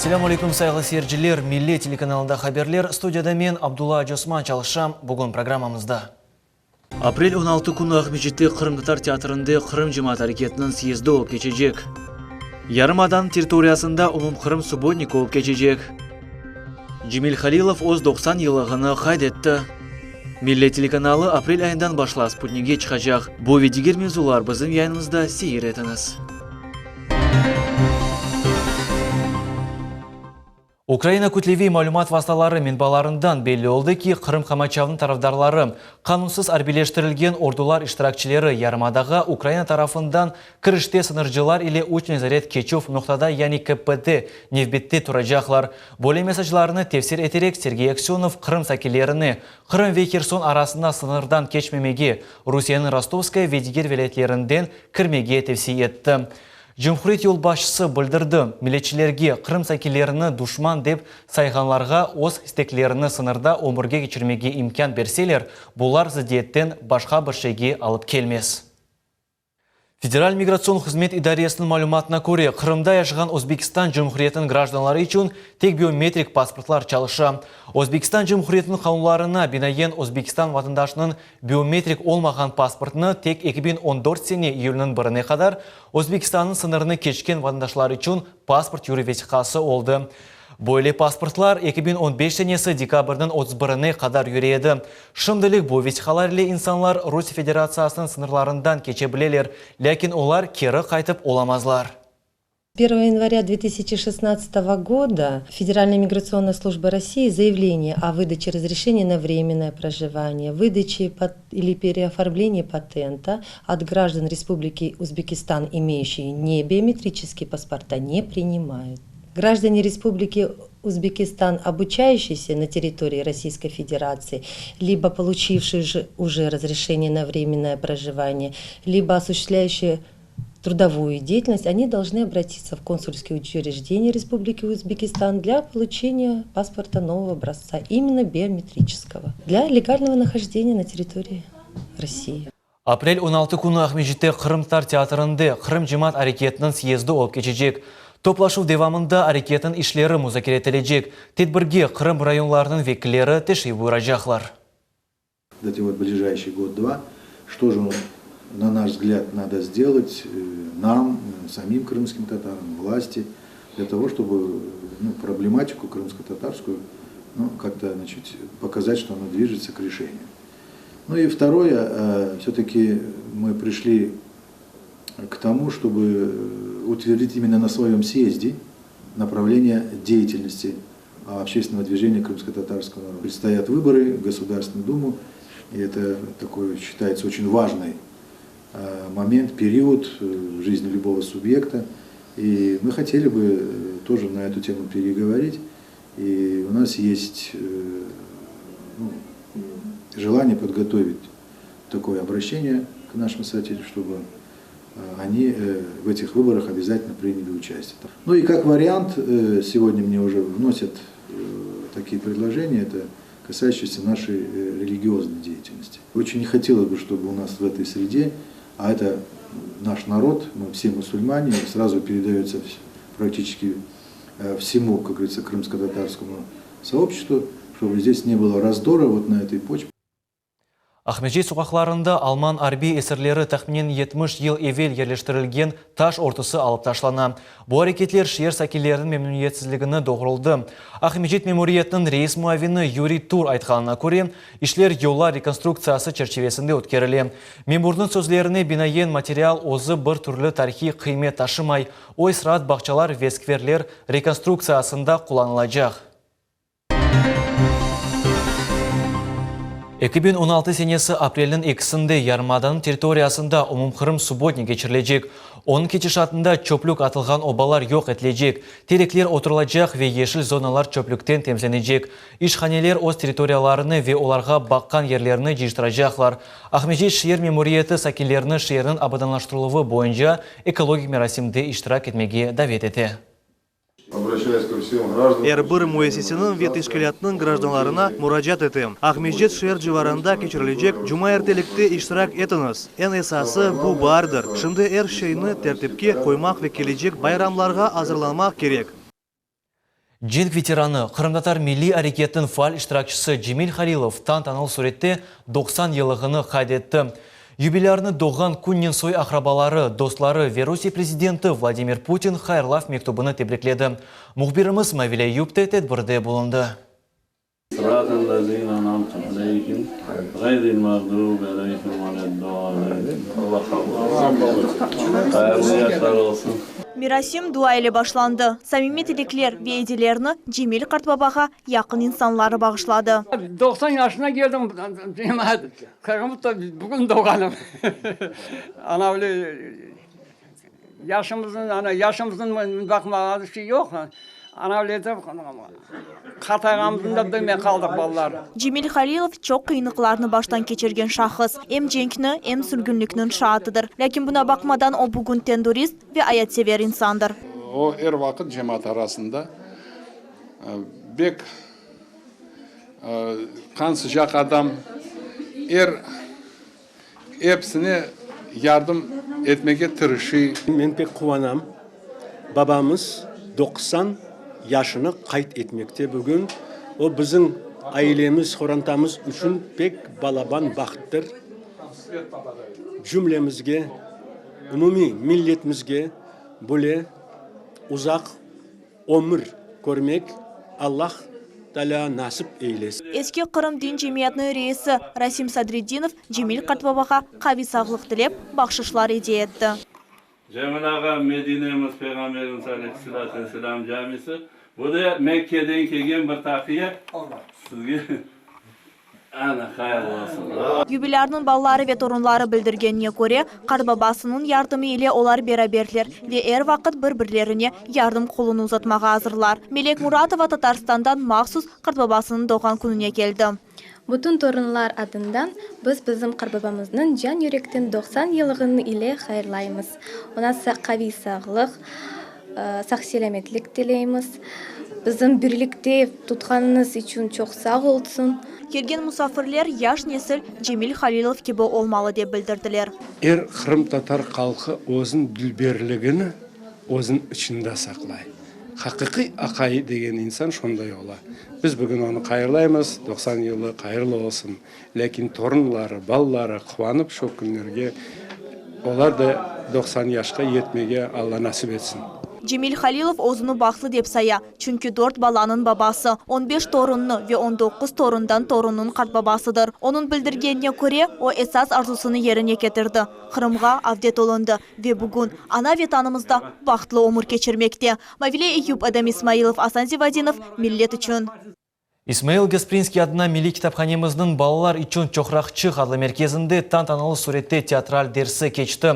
Ассаламу алейкум, сайгы серджилер, Милли телеканалында хаберлер. Студияда мен Абдулла Жосман чалышам. Бүгін программамызда. Апрель 16 күні Ахмеджетте Қырым-Татар театрында Қырым жамаат арекетінің съезді болып кечежек. Ярымадан территориясында умум Қырым субботник болып кечежек. Джемил Халилов өз 90 жылдығын қайдетті. Милли телеканалы апрель айынан башла спутникке чыгачак. Бу видигер мезулар біздің яйнымызда сейір етіңіз. Украина күтлеви мәлімат васталары менбаларындан белі олды ки Қырым Хамачавның тарафдарлары қанунсыз арбелештірілген ордулар иштиракчилері ярымадаға Украина тарафындан кіріште сыныржылар или учный заряд кечув ноқтада яни КПТ невбетте турачаклар. Более месажларыны тефсир етерек Сергей Аксенов Қырым сакелеріні Қырым ве Херсон арасында сынырдан кечмемеге Русияның Ростовская ведигер велетлерінден кірмеге тефси етті. Жумхурит юлбашчысы білдірді, милетчилерге Қырым сакелеріні душман деп сайғанларға оз истеклеріні сынырда өмірге кечірмеге имкан берселер, бұлар зидиеттен башқа бір шеге алып келмес. Федераль миграцион хызмет идариясының мәлуматына көре, Қырымда яшыған Өзбекстан Жумхуриетінің гражданлары үшін тек биометрик паспортлар чалыша. Өзбекстан Жумхуриетінің қаунларына бинаен Өзбекстан ватандашының биометрик олмаған паспортыны тек 2014 сене июлінің біріне қадар Өзбекстанның сынырыны кечкен ватандашлар үшін паспорт юридикасы олды. Бойлы паспортлар 2015 сенесі декабрдың 31-іне қадар юрейді. Шымдылық бұл ветихалар или инсанлар Руси Федерациясының сынырларындан кече білелер, ләкин олар кері қайтып оламазлар. 1 января 2016 года Федеральная миграционная служба России заявление о выдаче разрешения на временное проживание, выдаче или переоформлении патента от граждан Республики Узбекистан, имеющие небиометрические паспорта, не принимают. Граждане Республики Узбекистан, обучающиеся на территории Российской Федерации, либо получившие уже разрешение на временное проживание, либо осуществляющие трудовую деятельность, они должны обратиться в консульские учреждения Республики Узбекистан для получения паспорта нового образца, именно биометрического, для легального нахождения на территории России. Апрель 16 күні Ахмеджетте Қырымтар театрында Қырым жамаат арекетінің съезді олып кечежек. Топлашу девамында арекетін ишлері музакиретележек. Тедбірге Қырым районларының векілері тешей бұйрачақлар. Эти вот ближайший год-два, что же, на наш взгляд, надо сделать нам, самим крымским татарам, власти, для того, чтобы проблематику крымско-татарскую как-то показать, что она движется к решению. Ну и второе, все-таки мы пришли к тому, чтобы утвердить именно на своем съезде направление деятельности общественного движения крымско-татарского народа. Предстоят выборы в Государственную Думу, и это такой считается очень важный момент, период в жизни любого субъекта. И мы хотели бы тоже на эту тему переговорить. И у нас есть желание подготовить такое обращение к нашим соотечественникам, чтобы они в этих выборах обязательно приняли участие. Ну и как вариант, сегодня мне уже вносят такие предложения, это касающиеся нашей религиозной деятельности. Очень не хотелось бы, чтобы у нас в этой среде, а это наш народ, мы все мусульмане, сразу передается практически всему, как говорится, крымско-татарскому сообществу, чтобы здесь не было раздора вот на этой почве. Ахмеджет суқақларында Алман арби есірлері тахминен 70 ел евел ерлештірілген таш ортысы алып ташлана. Бұл әрекетлер шер сакелердің мемнуетсізлігіні доғырылды. Ахмеджет мемориетінің рейс муавины Юрий Тур айтқанына көре, ишлер yola реконструкциясы черчевесінде өткерілі. Мемордың сөзлеріне бинаен материал озы бір түрлі тарихи қимет ташымай, ой сырат бақчалар вескверлер реконструкциясында қоланылacak. 2016 сенесі апрелдің 2-сінде Ярмаданың территориясында умум Қырым субботник кечірілежек. Оның кечішатында чөплік атылған обалар жоқ етілежек. Тереклер отырылacak ве ешіл зоналар чөпліктен темзленежек. Ишханелер өз территорияларыны ве оларға баққан ерлеріні жиштырajaqlar. Ахмеджет шиер мемориеті сакелеріні шиерінің абаданлаштырылуы бойынша экологик мерасимде иштирак етмеге давет еті. Обращаясь ко всем гражданам. Әрбір муэсесінің вет ишкелятның гражданларына мұражат етем. Ахмеджет шер живаранда кечірілежек жума әртелікті иштирак етіңіз. Эн эсасы бұ бардыр. Шынды әр шейні тәртіпке қоймақ ве кележек байрамларға азырланмақ керек. Женг ветераны, Қырымдатар милли әрекеттің фаал іштиракчысы Джемил Халилов тантаналы суретте 90 елығыны қайдетті. Юбилярны доған күннен сой ақрабалары, достлары Верусия президенті Владимир Путин хайырлав мектубыны тебрекледі. Мұхбиріміз Мавиле Юпте тедбірде болынды. Mirasим дуа ile başlandı. Samimi dilekler ve hediyelerni Cemil Kartbabaga yakın insanları bağışladı. 90 yaşına geldim. Bugün doğanım. Ana öyle yaşımızın bakmağı şey yok. Ana öyle de katağımızın da duyma kaldık ballar. Cemil Halilov çok kıyınlıklarını baştan geçirgen şahıs. Hem cenkni hem sürgünlüknün şahatıdır. Lakin buna bakmadan o bugün tendurist ve hayatsever insandır. O her vakit cemaat arasında bek kan sıcak adam hepsine yardım etmeye tırışı. Ben pek kuvanam. Babamız 90 yaşını kayıt etmekte bugün. O bizim ailemiz, horantamız için pek balaban baktır. Cümlemizge, umumi milletimizge böyle uzak ömür görmek Allah Teala nasip eylesin. Eski Kırım Din Cemiyetinin reisi Rasim Sadreddinov Cemil Kartbabaga kavi sağlık dilep bakşışlar hediye etti. Cemil Ağa Medine'miz Peygamberimiz Aleyhisselam camisi. Bu da Mekke'den kelgen bir takiye. Sizge ana hayırlı olsun. Юбилярның баллары ve torunları bildirgenine göre Kartbabasının yardımı ile olar beraberler ve er vakit birbirlerine yardım kolunu uzatmağa hazırlar. Melek Muratova Tatarstan'dan mahsus Kartbabasının doğan gününe geldi. Bütün torunlar adından biz bizim Kartbabamızın can yürekten 90 yılını ile hayırlayımız. Ona kavi sağlık, sağ-selametlik dileyimiz. Bizim birlikte tutkanınız için çok sağ olsun. Kelgen musafirler yaş nesil Cemil Halilov gibi olmalı diye bildirdiler. Kırım Tatar halkı özün dülberligini özün içinde saklay. Hakiki akayı degen insan şonday ola. Biz bugün onu hayırlayımız, 90 yılı hayırlı olsun. Lakin torunları, balları kıvanıp şu günlerge onlar da 90 yaşka yetmege Allah nasip etsin. Cemil Halilov özünü baxtlı dep saya. Çünkü 4 balanın babası, 15 torununu ve 19 torundan torunun Kartbabasıdır. Onun bildirgenine göre o esas arzusunu yerine getirdi. Kırımga avdet olundu ve bugün ana vatanımızda baxtlı ömür geçirmekte. Mavile Eyüp Adam İsmailov, Asan Zivadinov, millet için. Исмаил Гаспринский adına Milli Kitapxanemizдің балалар üçün çoxraqçı adlı merkezinde tantanalı surette teatral dersi geçti.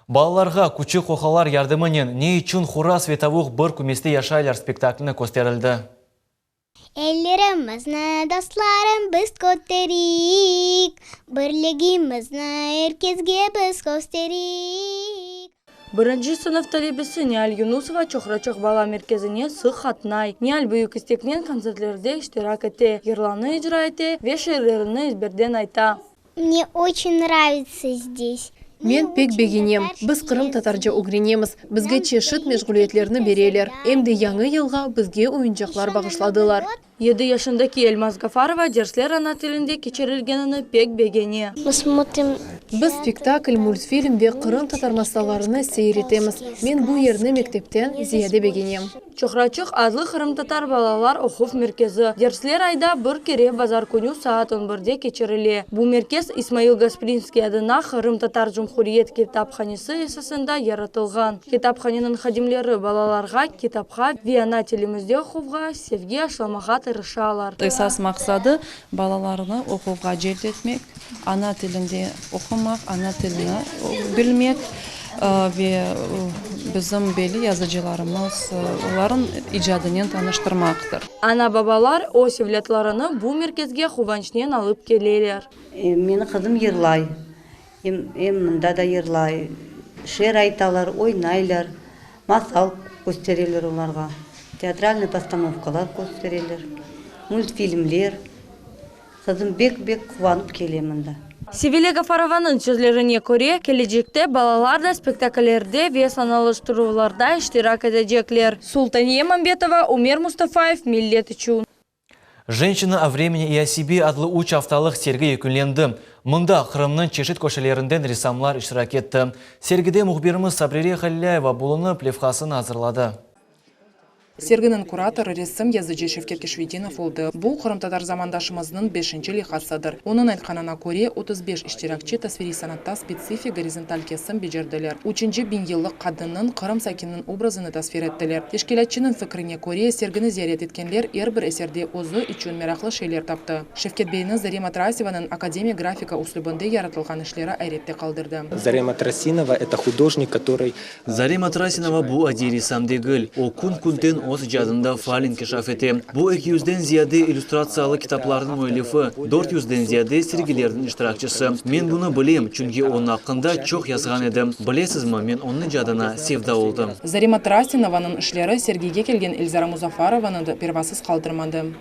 Балаларға күчі қоқалар ярдымынен не үшін хура световуқ бір күместе яшайлар спектакліні көстерілді. Ellerimizni dostlarım biz ko'tarik, birligimizni herkesga biz gösterik. Birinci sınıf talebesi Nihal Yunusova Çoxraçıq Bala Merkezine sıx atnay. Nihal büyük isteklen konsertlerde iştirak etti, yırlarını icra etti ve şiirlerini ezberden ayta. Мне очень нравится здесь. Мен пек бегенем. Біз Қырым татаржа угренеміз. Бізге чешіт межгулетлеріні берелер. Емді яңы елға бізге ойынжақлар бағышладылар. 7 yaşındaki Elmas Gafarova dersler ana tilinde geçirilgenini pek begeni. Biz spektakl, multfilm ve Kırım tatar masallarını seyretemiz. Men bu yerini mektepten ziyade begenem. Çoxraçıq adlı Kırım tatar balalar okuf merkezi. Dersler ayda bir kere bazar günü saat 11'de geçirili. Bu merkez İsmail Gasprinski adına Kırım Tatar Cumhuriyet Kitapxanesi esasında yaratılgan. Kitapxanenin xadimleri balalarga kitapxa ve ana tilimizde okuvga sevgi aşlamağa tırışalar. Esas maksadı balalarını okuvga celt etmek, ana tilinde okumak, ana tilini bilmek ve bizim belli yazıcılarımız onların icadını tanıştırmaktır. Ana babalar o sevletlerini bu merkezge kuvançnen alıp gelirler. Meni kızım yırlay, mında da yırlay, şiir aytalar, oynaylar, masal gösterirler onlarga, teatralny postanovkalar gösterirler, multfilmler, Kızım bek kuvанып келемін да. Севиле Гафарованың сөзлеріне көре, келешекте балалар да спектакльлерде ве саналыштыруларда иштирак edecekler. Султания Мамбетова, Умер Мустафаев, Миллет үчүн. Женщина о времени и о себе адлы уч авталық сергі екінленді. Мұнда Қырымның чешет көшелерінден ресамлар іштирак етті. Сергіде мұхбиріміз Сабрире Халляева бұлыны плевхасын азырлады. Сергінің кураторы ресім Языджи Шевкет-Кешвединов олды. Бұл Қырым татар замандашымыздың 5-ші лихасыдыр. Оның айтқанына көре 35 іштиракчы тасвири санатта специфи горизонталь кесім бежерділер. Учинчі биньеллық қадынның Қырым сакинның образыны тасвир еттілер. Тешкелетчінің фікіріне көре Сергіні зиярет еткенлер бір эсерде озы үчін мерақлы шейлер тапты. Шевкет Бейні Зарема Тарасеваның академия графика услыбынды яратылған ішлері айретте қалдырды. Зарема Тарасинова – это художник, который... Зарема Тарасинова бұл адири самдегіл. О күн-күнтен Оз жадында фалин кешафеті. Бұл 200-ден зияде иллюстрациялы китаплардың мөйліфі, 400-ден зияде сергелердің іштиракчысы. Мен бұны білем, чүнге оның ақында чоқ yazған едім. Білесіз ма, мен оның жадына севда олдым. Зарема Тарасинованың ішлері Сергейге келген Эльзара Музафарованы да первасыз қалдырмады.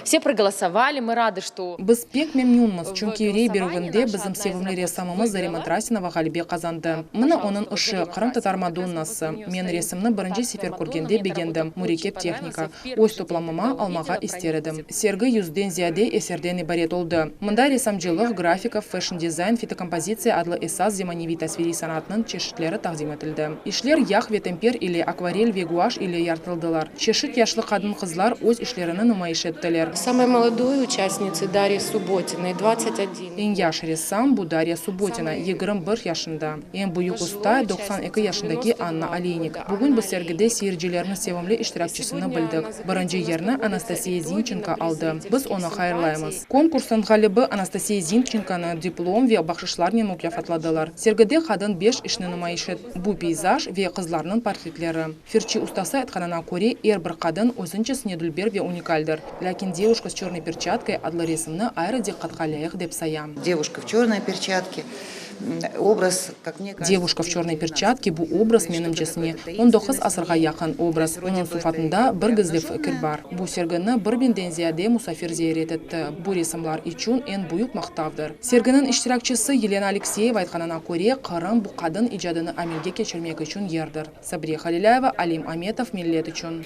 Все проголосовали, мы рады, что... Біз пек мемнюнмыз, чүнки юрей беругінде біздің севімлі ресамымыз Зарема Тарасинова ғалибе қазанды. Мұны оның ұшы Қырым татар Мадоннасы. Мен ресімні бірінші сефер көргенде бегендім. Мурекеп техника. Ой топламыма алмаға истерідім. Сергі 100-ден зияде эсерден ибарет олды. Мұнда ресамжылық, графика, фэшн-дизайн, фитокомпозиция адлы эсаз земаневи тасвири санатының чешітлері тағзим етілді. Ишлер яқ ветемпер или акварель, вегуаш или яртылдылар. Чешіт яшлы қадын қызлар өз ішлеріні нумайыш еттілер. Самой молодой участницы Дарьи Субботиной, 21. Ең яш ресам бұл Дарья Субботина, 21 яшында. Ең бұйық ұста 92 яшындаки Анна Олейник. Бүгін бұл сергіде сейірджелерінің севімлі іштиракчысыны білдік. Бірінші ерні Анастасия Зинченко алды. Біз оны қайырлаймыз. Конкурстың ғалибі Анастасия Зинченконы диплом ве бақшышлармен мұкляфатладылар. Сергіде қадын 5 ішні нумайышет. Бұл пейзаж ве қызларының портретлері. Ферчи устасы айтқанына көре бір қадын өзінчесіне дүлбер ве уникальдыр. Ләкин девушка с черной перчаткой адлы ресімні айры диққатқа лайық деп саям. Девушка в черной перчатке. Образ, как мне кажется... Девушка в черной перчатке бұл образ менімчесіне. Он 9 асырға яқын образ. Оның суфатында бір гізлі фікір бар. Бұл сергіні бір бенден зияде мұсафир зейрет етті. Бұл ресімлар üçün ен бұйық мақтавдыр. Сергінің іштиракчысы Елена Алексеева айтқанына көре Қырым бұл қадын ижадыны амелге кечірмек үшін ердір. Сабрия Халиляева, Алим Аметов, Миллет үшін.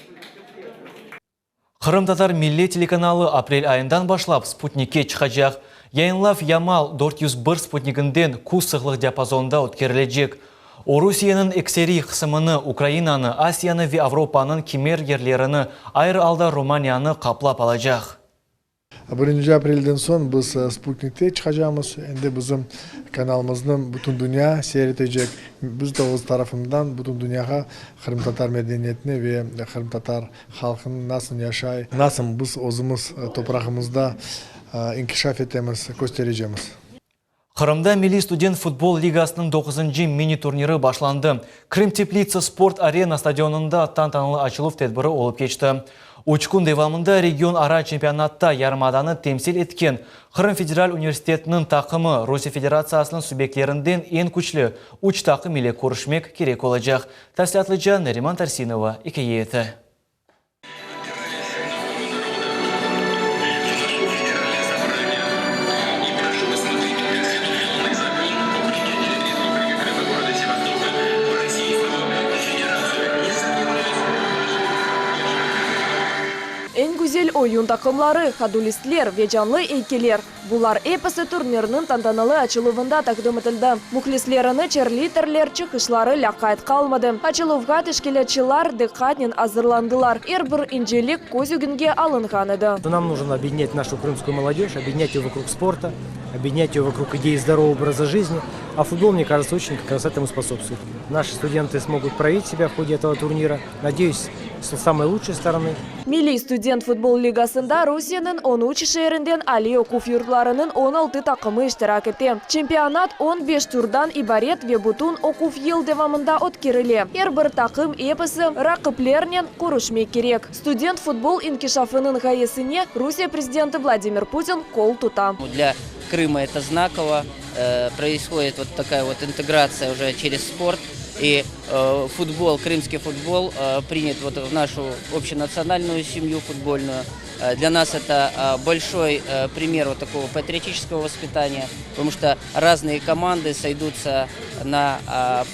Қырым татар милли телеканалы апрель айындан башлап спутникке чықачақ. Яйынлав Ямал 401 спутнигінден күз сығлық диапазонда өткерілежек. Орусияның эксери қысымыны Украинаны, Асияны ве Авропаның кемер ерлеріні, айры алда Романияны қаплап алажақ. 1 апрельден соң біз спутникте чықажамыз. Енді біздің каналымыздың бүтін дүния сейретежек. Біз de өз тарапымдан бүтін дүнияға Қырым татар мәдениетіне ве Қырым татар халқын насын яшай, насын біз өзіміз топырағымызда инкишаф етеміз, көстережеміз. Қырымда Милли студент футбол лигасының 9-й мини-турниры башланды. Крым Теплица спорт арена стадионында тантаналы ачылу тедбірі олып кечті. Учкун девамында регион ара чемпионатта ярмаданы темсил еткен Қырым Федераль университетінің тақымы Россия Федерациясының субъектлерінден ең күчлі уч тақым иле көрішмек керек олacak. Тәслятлыжа Нариман Тарсинова икееті. Ең güzel oyun takımları, hadulistler ve canlı eykeler. Bular episi turnirinin tantanалы açıluvında takdim etildi. Muxlislerini cheerleaderler çıkışları laqayt kalmadı. Açıluvga teşkilatçılar diqqatnen hazırlandılar. Bir incelik көз үгінге алынған еді. Нам нужно объединять нашу крымскую молодежь, объединять ее вокруг спорта, объединять ее вокруг идеи здорового образа жизни. А футбол, мне кажется, очень как раз этому способствует. Наши студенты смогут проявить себя в ходе этого турнира. Надеюсь, с самой лучшей стороны. Милли студент футбол лигасында Русияның 13 шерінден Али окуф йортларының 16 тақымы іштирак етті. Чемпионат 15 турдан ибарет ве бутун окуф ел девамында өткеріле. Бір тақым епісі рақыплернен көрішмек керек. Студент футбол инкишафының ғайесіне Русия президенті Владимир Путин қол тұта. Для Крыма это знаково. Происходит вот такая вот интеграция уже через спорт. И футбол, крымский футбол принят вот в нашу общенациональную семью футбольную. Для нас это большой пример вот такого патриотического воспитания, потому что разные команды сойдутся на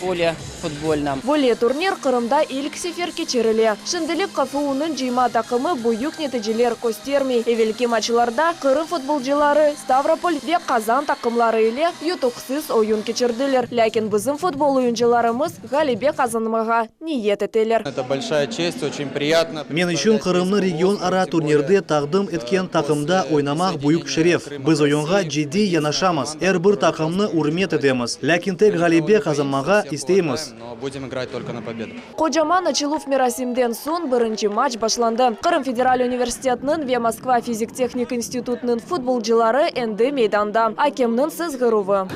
поле футбольном. Более турнир Кырымда ilk sefer кечеріле. Шынделік КФУ-нын жима тақымы бұйық нәтижелер көстермей. Евелки матчларда Кырым футболчылары Ставрополь ве Казан тақымлары иле ютықсыз ойын кечерділер. Ләкин біздің футбол ойынчыларымыз Галибе Казанмаға ниет етелер. Это большая честь, очень приятно. Мен үшін Кырымны регион ара турнирде тағдым еткен тақымда ойнамақ бұйық шереф. Біз ойынға жеди янашамыз. Әрбір тақымны урмет едеміз. Ләкин тек Галибе Казанмаға істейміз. Но будем играть только на победу. Кожаман ачылув мерасимден сон бірінші матч башланды. Кырым федераль университетінің ве Москва физик-техник институтының футболчылары энді мейданда. Акемнің сызғыруы.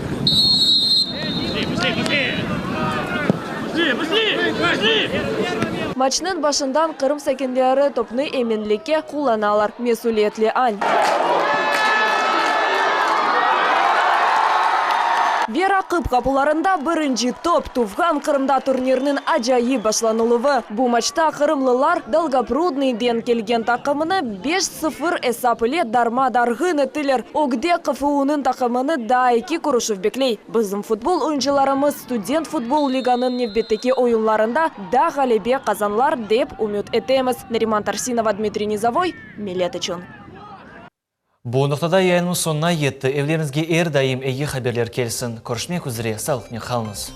Матчның башындан Кырым сәкендері топны еменлікке құланалар. Месулетлі ань. Вера Кып капуларында бірінші топ Туфхан Кырымда турнирінің ажайы башланылығы. Бұл матчта Кырымлылар Долгопрудный ден келген тақымыны 5-0 эсапыле дарма-дарғын етілер. Огде КФУ-нын тақымыны дайки күрішів беклей. Біздің футбол ойыншыларымыз студент футбол лиганың невбеттеки ойынларында да Галибе Казанлар деп үміт етеміз. Нариман Тарсинова, Дмитрий Низовой, Милет үшін. Бұл нұқтада яйынымыз сонына етті. Evlerіңізге әрдайым әйе хаберлер келсін. Көршмек үзіре, салық не қалыңыз.